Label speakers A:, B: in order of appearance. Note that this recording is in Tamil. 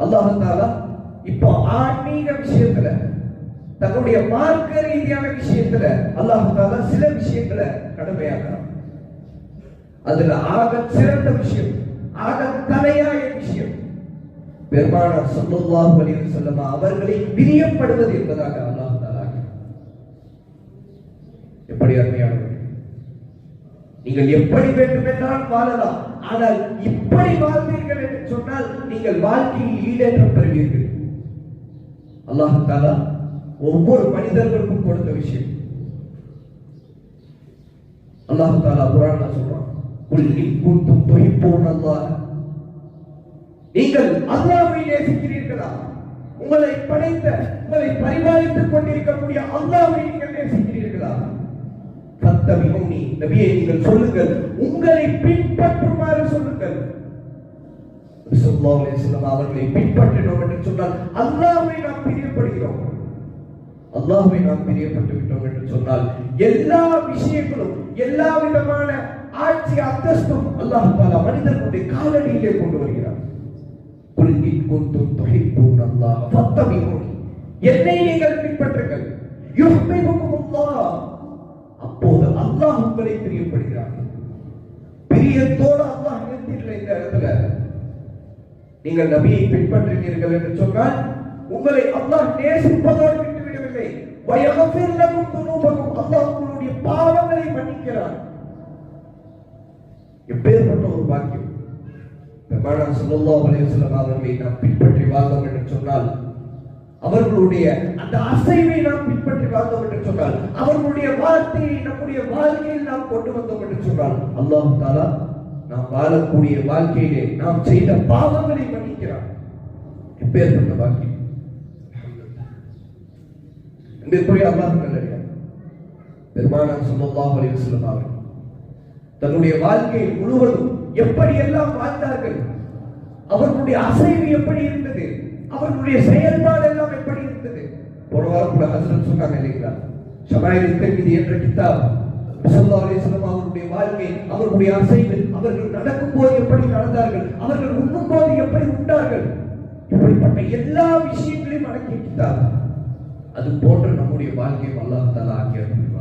A: அல்லாஹ் தஆலா இப்போ ஆன்மீக விஷயத்துல, தன்னுடைய மார்க்க ரீதியான விஷயத்துல அல்லாஹ் தஆலா சில விஷயங்களை கடமையாக்குறான். அதுல ஆக சிறந்த விஷயம், ஆக தலையாய விஷயம் பெருமானார் ஸல்லல்லாஹு அலைஹி வஸல்லம் அவர்களை பிரியப்படுவது என்பதாக அல்லாஹ் தஆலா. எப்படி அருமையானவர்களே, நீங்கள் எப்படி வேண்டுமென்றால் வாழலாம், ஆனால் இப்படி வாழ்வீர்கள் என்று சொன்னால் நீங்கள் வாழ்க்கையில் ஈடேற்றம் பெறுவீர்கள். அல்லாஹ் தஆலா ஒவ்வொரு மனிதர்களுக்கும் கொடுத்த விஷயம். அல்லாஹ் தஆலா குர்ஆன்ல சொல்றான், குல் இன் குன்தும் துஹிப்பூனல்லாஹ், நீங்கள் அல்லாஹ்வை நேசிக்கிறீர்களா? உங்களை படைத்த, உங்களை பரிபாலித்துக் கொண்டிருக்கக்கூடிய அல்லாஹ்வை நீங்கள் நேசிக்கிறீர்களா? ஃபத்தபிஊனி, நபியே நீங்கள் சொல்லுங்கள், உங்களை பின்பற்றுமாறு சொல்லுங்கள். ஸல்லல்லாஹு அலைஹி வஸல்லம் அவர்களை பின்பற்றினோம் என்று சொன்னால் அல்லாஹ்வை நாம் பிரியப்படுகிறோம். அல்லாஹ்வை நாம் பிரியப்பட்டு விட்டோம் என்று சொன்னால் எல்லா விஷயங்களும், எல்லா விதமான ஆட்சி அந்தஸ்தும் அல்லாஹ் தஆலா மனிதனுடைய காலடியிலே கொண்டு வருகிறார். குல் இன் குன்தும் துஹிப்பூனல்லாஹ் ஃபத்தபிஊனி, என்னை நீங்கள் பின்பற்றுங்கள். யுஹ்பிபுகுமுல்லாஹ், அப்போது அல்லாஹ் உங்களை பிரியப்படுகிறார். பிரியத்தோடு அல்லாஹ் நிறுத்திடல இந்த இடத்துல. நீங்கள் நபியை பின்பற்றுகிறீர்கள் என்று சொன்னால் உங்களை அல்லாஹ் நேசிப்பதோடு விட்டுவிடவில்லை. வயக்ஃபிர் லகும் துனூபகும், அல்லாஹ் உங்களுடைய பாவங்களை மன்னிக்கிறார். எப்பேற்பட்ட ஒரு பாக்கியம்! பெருமானார் ஸல்லல்லாஹு அலைஹி வஸல்லம் அவர்களை நாம் பின்பற்றி வாழ்ந்தோம் என்று சொன்னால், அவர்களுடைய அந்த அசைவை நாம் பின்பற்றி வாழ்ந்தோம் என்று சொன்னால், அவர்களுடைய வார்த்தையை நம்முடைய வாழ்க்கையில் நாம் கொண்டு வந்தோம் என்று சொன்னால், அல்லாஹ் தஆலா நாம் வாழக்கூடிய வாழ்க்கையிலே நாம் செய்த பாவங்களை மன்னிக்கிறார். எப்பேற்பட்ட பாக்கியம்! அன்பிற்குரிய அல்லாஹ்வின் நல்லடியார், பெருமானார் ஸல்லல்லாஹு அலைஹி வஸல்லம் அவர்கள் தன்னுடைய வாழ்க்கையை முழுவதும் எப்படி எல்லாம் வாழ்ந்தார்கள், அவர்களுடைய அசைவு எப்படி இருந்தது, அவர்களுடைய செயல்பாடு எல்லாம் எப்படி இருந்தது. போன வாரம் கூட ஹஸ்ரத் சொன்னாங்க இல்லைங்களா, ஷமாயில் திர்மிதி என்ற கிதாப், ஸல்லல்லாஹு அலைஹி வஸல்லம் அவர்களுடைய வாழ்க்கை, அவர்களுடைய அசைவு, அவர்கள் நடக்கும் போது எப்படி நடந்தார்கள், அவர்கள் உண்ணும் போது எப்படி உண்டார்கள், இப்படிப்பட்ட எல்லா விஷயங்களையும் அடக்கிய கிதாப். அது போன்ற நம்முடைய வாழ்க்கையை அல்லாஹ் தஆலா ஆக்கியிருக்கிறார்.